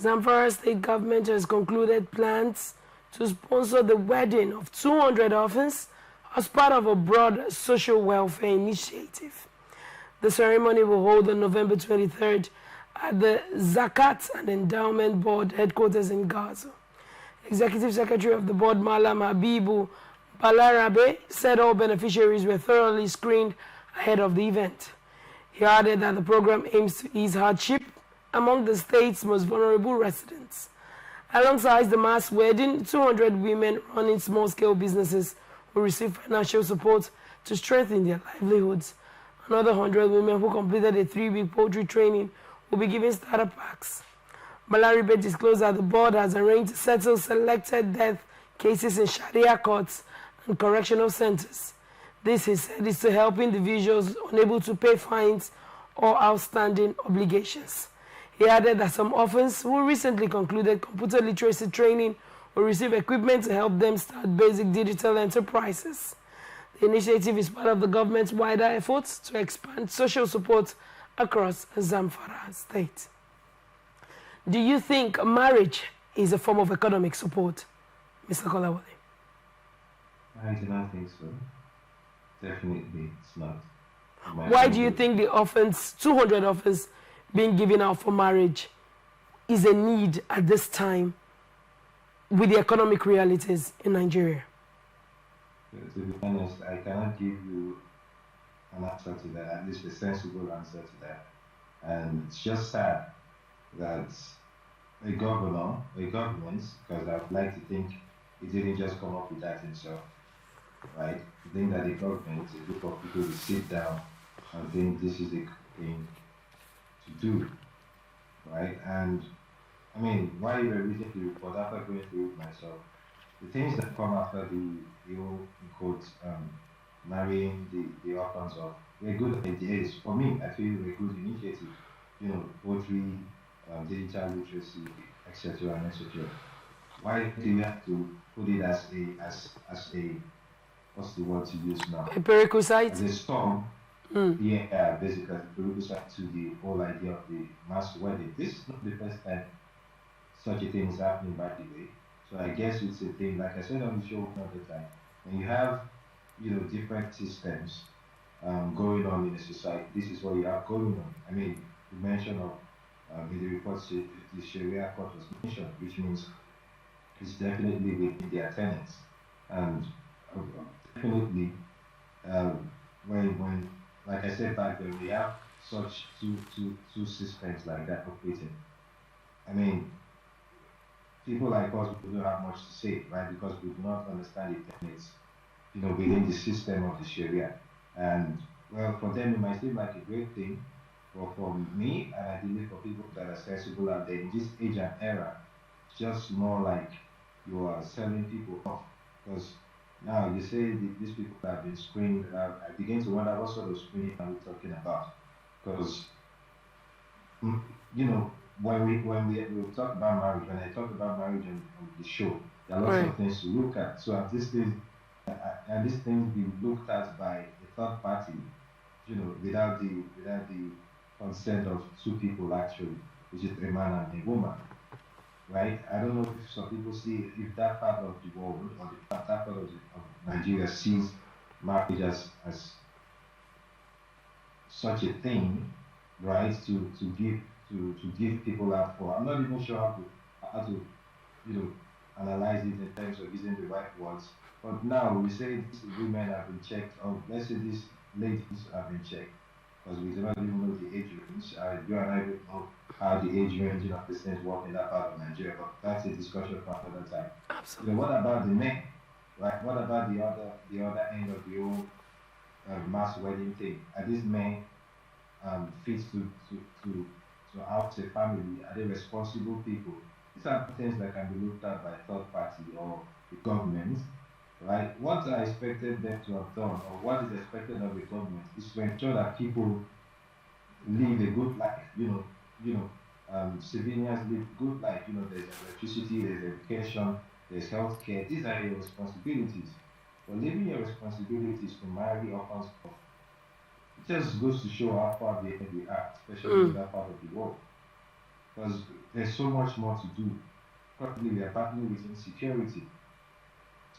Zamfara state government has concluded plans to sponsor the wedding of 200 orphans as part of a broad social welfare initiative. The ceremony will hold on November 23rd at the Zakat and Endowment Board headquarters in Gaza. Executive Secretary of the board, Malam Habibu Balarabe, said all beneficiaries were thoroughly screened ahead of the event. He added that the program aims to ease hardship among the state's most vulnerable residents. Alongside the mass wedding, 200 women running small-scale businesses will receive financial support to strengthen their livelihoods. Another 100 women who completed a 3-week poultry training will be given starter packs. Balaribe disclosed that the board has arranged to settle selected death cases in Sharia courts and correctional centers. This, he said, is to help individuals unable to pay fines or outstanding obligations. He added that some orphans who recently concluded computer literacy training will receive equipment to help them start basic digital enterprises. The initiative is part of the government's wider efforts to expand social support across Zamfara state. Do you think marriage is a form of economic support, Mr. Kolawole? I do not think so. Definitely, it's not. Why do you think the orphans, 200 orphans, being given out for marriage is a need at this time with the economic realities in Nigeria? To be honest, I cannot give you an answer to that, at least a sensible answer to that. And it's just sad that a government, because I'd like to think it didn't just come up with that himself, right? I think that the government, a group of people will sit down and think this is the thing to do, right? And I mean, while you were reading the report, after going through it myself, the things that come after the whole, in quotes, marrying the orphans of were good ideas. For me, I feel a good initiative. You know, poetry, digital literacy, etc. and etc. Why do you have to put it as a what's the word to use now? A prerequisite? As a storm. Yeah, basically, prerequisite to the whole idea of the mass wedding. This is not the first time such a thing is happening, by the way. So I guess it's a thing, like I said on the show another time, when you have, you know, different systems going on in a society, this is what you have going on. I mean, the mention of, in the report, the Sharia court was mentioned, which means it's definitely within their tenets. And definitely, when, like I said back then, we have such two systems like that operating. I mean, people like us, we don't have much to say, right? Because we do not understand the tenets, you know, within the system of the Sharia. And well, for them, it might seem like a great thing, but for me, and I believe for people that are sensible out there in this age and era, it's just more like you are selling people off. Because now you say these people have been screened. I begin to wonder what sort of screening are we talking about? Because you know, when we talk about marriage, when I talk about marriage on the show, there are lots of things to look at. So at this thing, and these things being looked at by a third party, you know, without the consent of two people actually, which is a man and a woman, right? I don't know if some people see if that part of the world or that part of Nigeria sees marriage as such a thing, right? To give people out for. I'm not even sure how to you know analyze it in terms of using the right words. But now we say these women have been checked, or let's say these ladies have been checked, because we do not even know the age range. You and I don't know how the age range of these things work in that part of Nigeria, but that's a discussion for another time. Absolutely. You know, what about the men? Right? What about the other end of the whole mass wedding thing? Are these men fit to out a family? Are they responsible people? These are things that can be looked at by a third party or the government, right? What are expected them to have done, or what is expected of the government, is to ensure that people live a good life. Civilians live good life. You know, there's electricity, there's education, there's healthcare. These are your responsibilities. But leaving your responsibilities to marry orphans, it just goes to show how far we are, especially in that part of the world. because there's so much more to do. Probably we are battling with insecurity,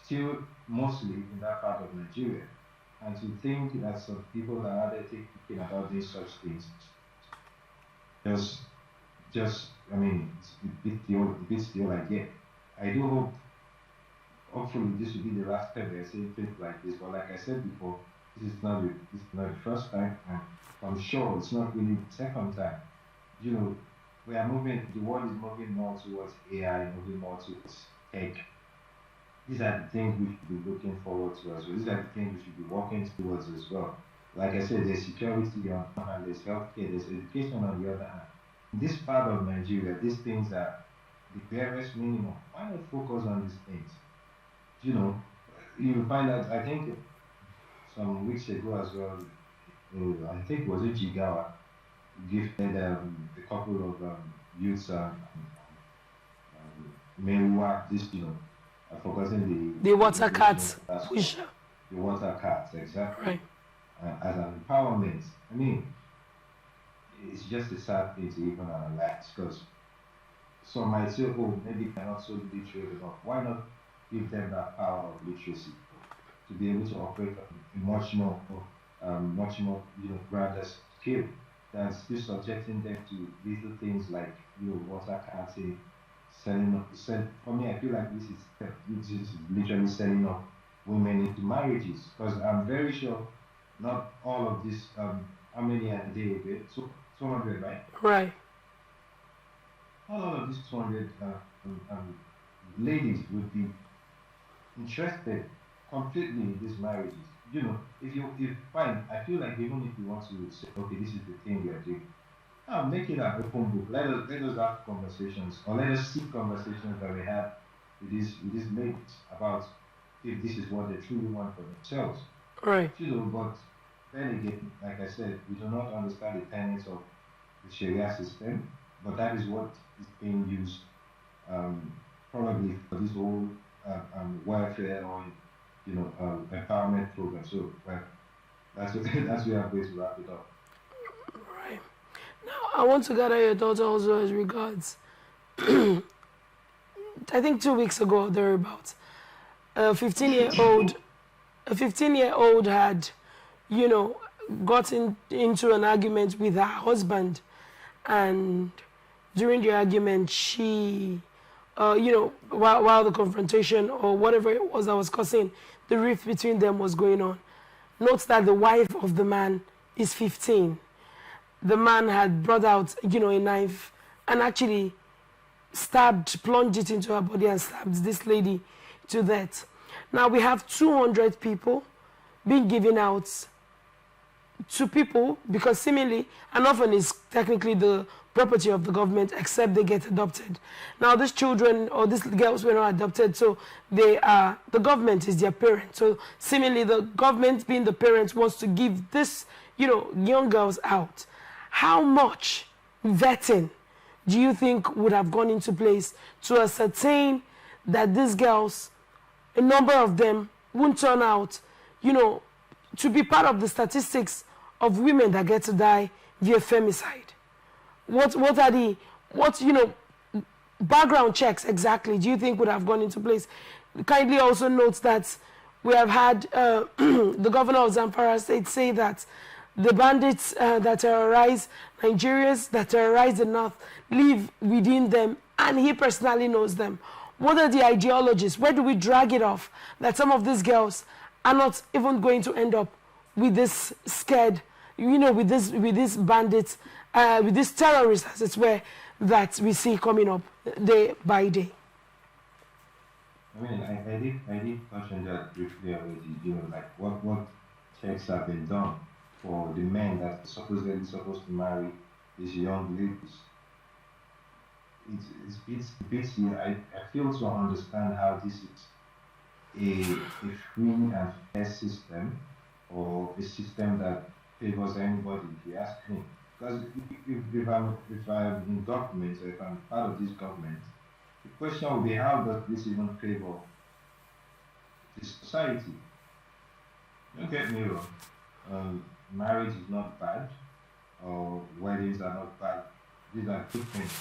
still mostly in that part of Nigeria. And to think that some people are already thinking about these such things, just, I mean, it beats the old idea. I do hope, hopefully, this will be the last time we're seeing things like this. But like I said before, this is not the first time, and I'm sure it's not really the second time. You know, we are moving. The world is moving more towards AI, moving more towards tech. These are the things we should be looking forward to as well. These are the things we should be working towards as well. Like I said, there's security on one hand, there's healthcare, there's education on the other hand. In this part of Nigeria, these things are the barest minimum. Why not focus on these things? You know, you find out, I think some weeks ago as well, I think it was it Jigawa, gifted a couple of youths Mewa, this, I've forgotten The the water English name cats, of that stuff. Pusha. The water cards, exactly. Right. As an empowerment. I mean, it's just a sad thing to even analyze because some might say, oh, maybe they're not so literate enough. Why not give them that power of literacy to be able to operate on a much more, grander scale than still subjecting them to little things like, water carting, for me, I feel like this is literally selling up women into marriages because I'm very sure not all of this, how many are they again? So 200, right? Right. Not all of these 200 ladies would be interested completely in these marriages. If fine, I feel like even if you want to say, okay, this is the thing we are doing, make it an open book. Let us have conversations, or let us see conversations that we have with these ladies about if this is what they truly want for themselves. Right. But then again, like I said, we do not understand the tenets of the Sharia system, but that is what is being used um, probably for this whole welfare or empowerment program. So, well, that's where I'm going to wrap it up. Right. Now, I want to gather your thoughts also as regards, I think 2 weeks ago or thereabouts, a 15-year-old, a 15-year-old had, you know, gotten into an argument with her husband, and during the argument, she, while the confrontation or whatever it was that was causing the rift between them was going on, notes that the wife of the man is 15. The man had brought out, a knife and actually plunged it into her body and stabbed this lady to death. Now we have 200 people being given out to people because seemingly an orphan is technically the property of the government except they get adopted. Now these children or these girls were not adopted, so the government is their parent. So seemingly the government being the parent wants to give this, young girls out. How much vetting do you think would have gone into place to ascertain that these girls, a number of them, won't turn out, to be part of the statistics of women that get to die via femicide? What are the background checks exactly do you think would have gone into place? Kindly also note that we have had the governor of Zamfara State say that the bandits that terrorize Nigerians, that terrorize the North, live within them, and he personally knows them. What are the ideologies? Where do we drag it off that some of these girls are not even going to end up with this scared, with these bandits, with these terrorists, as it were, that we see coming up day by day? I mean, I did touch on that briefly already. Like what checks have been done for the men that are supposedly supposed to marry these young ladies. It beats me. I fail to understand how this is a free and fair system or a system that favors anybody, if you ask me. Because if I'm in government or if I'm part of this government, the question will be how does this even favor the society? Don't get me wrong. Marriage is not bad, or weddings are not bad. These are good things.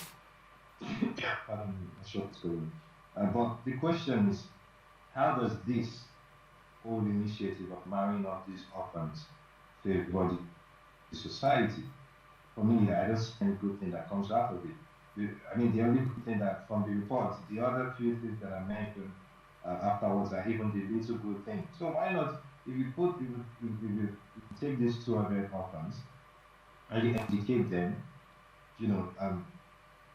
Pardon me, a short story. But the question is, how does this whole initiative of marrying off these orphans favor the society? For me, I don't see any good thing that comes out of it. I mean, the only good thing that from the report, the other few things that I mentioned afterwards are even the little good things. So why not, if you put, if you take these 200 orphans and you educate them, you know,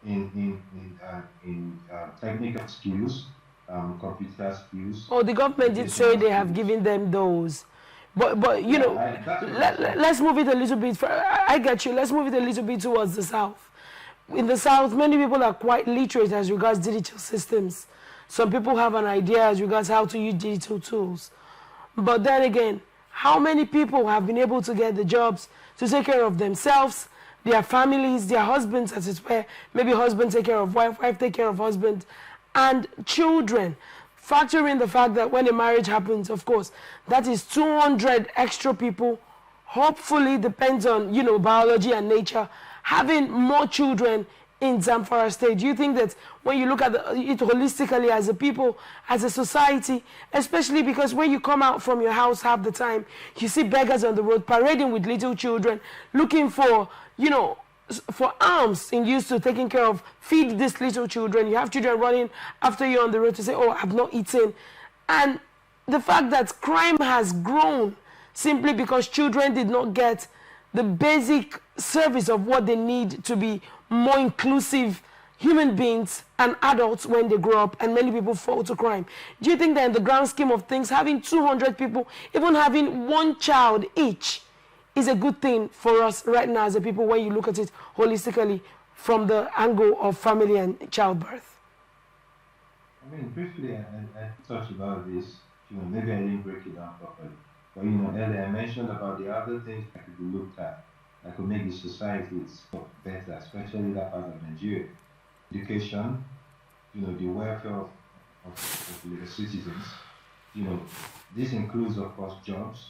in technical skills, computer skills, Oh, the government did say educational they have skills. given them those. But you Yeah, know, that's what I said. let's move it a little bit. I get you. Let's move it a little bit towards the south. In the south, many people are quite literate as regards digital systems. Some people have an idea as regards how to use digital tools. But then again, how many people have been able to get the jobs to take care of themselves, their families, their husbands, as it were? Maybe husband take care of wife, wife take care of husband, and children. Factor in the fact that when a marriage happens, of course, that is 200 extra people. Hopefully, depends on, you know, biology and nature, having more children in Zamfara State. Do you think that when you look at it holistically as a people, as a society, especially because when you come out from your house half the time, you see beggars on the road parading with little children, looking for, you know, for arms in use to taking care of, feed these little children. You have children running after you on the road to say, oh, I've not eaten. And the fact that crime has grown simply because children did not get the basic service of what they need to be more inclusive human beings and adults when they grow up, and many people fall to crime. Do you think that in the grand scheme of things, having 200 people, even having one child each, is a good thing for us right now as a people when you look at it holistically from the angle of family and childbirth? I mean, briefly, I touched about this. Maybe I didn't break it down properly. But earlier I mentioned about the other things that could be looked at that could make the society itself better, especially that part of Nigeria. Education, the welfare of the citizens. You know, this includes, of course, jobs.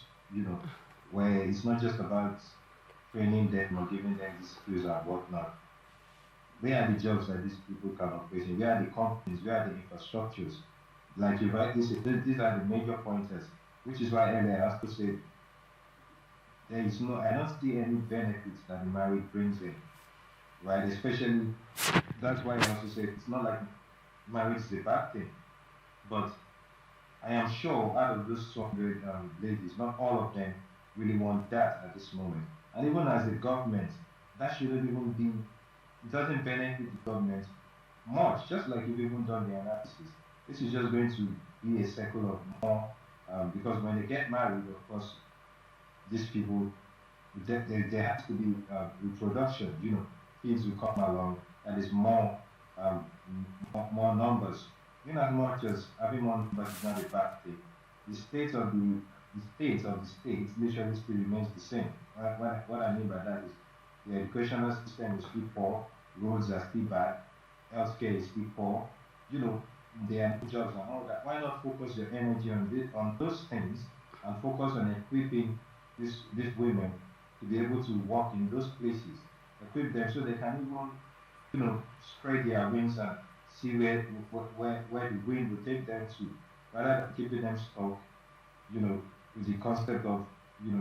Where it's not just about training them or giving them the skills and whatnot. Where are the jobs that these people can operate in? Where are the companies? Where are the infrastructures? Like you rightly said, these are the major pointers, which is why earlier I also said I don't see any benefits that the marriage brings in, right? Especially, that's why I also said it's not like marriage is a bad thing, but I am sure out of those 200 ladies, not all of them really want that at this moment. And even as a government, that shouldn't even be, it doesn't benefit the government much, just like you've even done the analysis. This is just going to be a cycle of more, because when they get married, of course, these people, there has to be reproduction, kids will come along, and there's um, more numbers. In as much as having more numbers is not a bad thing, the state of the state literally still remains the same. What I mean by that is the educational system is still poor, roads are still bad, healthcare is still poor, you know, there are no jobs and all that. Why not focus your energy on those things and focus on equipping these women to be able to work in those places, equip them so they can even, spread their wings and see where the wind will take them to, rather than keeping them stuck, with the concept of,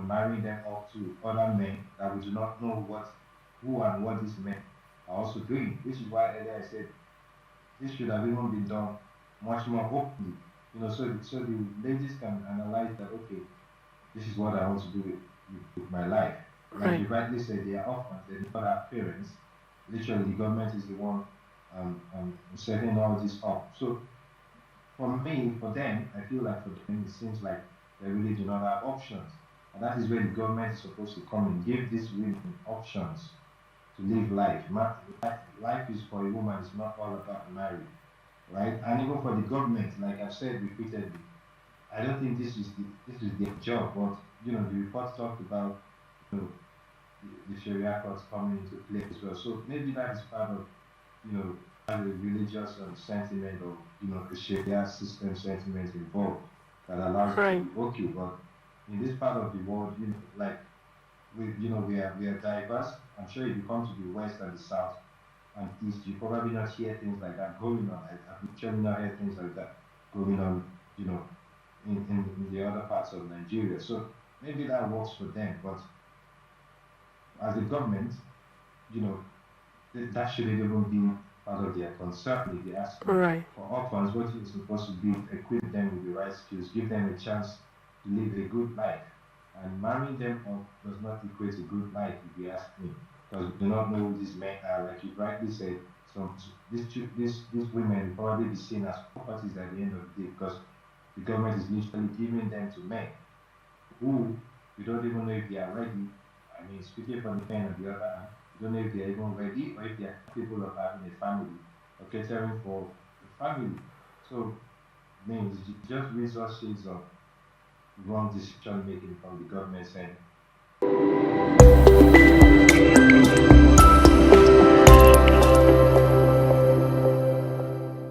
marrying them off to other men that we do not know who and what these men are also doing. Which is why earlier I said this should have even been done much more openly, so the ladies can analyze that, okay, this is what I want to do with my life. Like Right. you rightly said, they are orphans, they never have parents. Literally, the government is the one setting all this up. So for them, I feel like for them, it seems like they really do not have options. And that is where the government is supposed to come and give these women options to live life. Life is for a woman, it's not all about marriage, right? And even for the government, like I've said repeatedly, I don't think this is their job, but the report talked about the Sharia courts coming into play as well. So maybe that is part of the religious sentiment or the Sharia system sentiment involved that allows it to Right. be okay. But in this part of the world, like we are diverse. I'm sure if you come to the west and the south, and east, you probably not hear things like that going on. I've actually not heard things like that going on, in the other parts of Nigeria. So maybe that works for them, but as a government, you know, that shouldn't even be part of their concern. If they ask me, Right. for orphans, what you're supposed to be equip them with the right skills, give them a chance to live a good life. And marrying them off does not equate to good life, if you ask me, because we do not know who these men are. Like you rightly said, these women will probably be seen as properties at the end of the day, because the government is literally giving them to men who you don't even know if they are ready. I mean, speaking from the men on the other hand, you don't know if they are even ready or if they are capable of having a family or catering for a family. So, I mean, it's just resources of wrong decision making from the government side.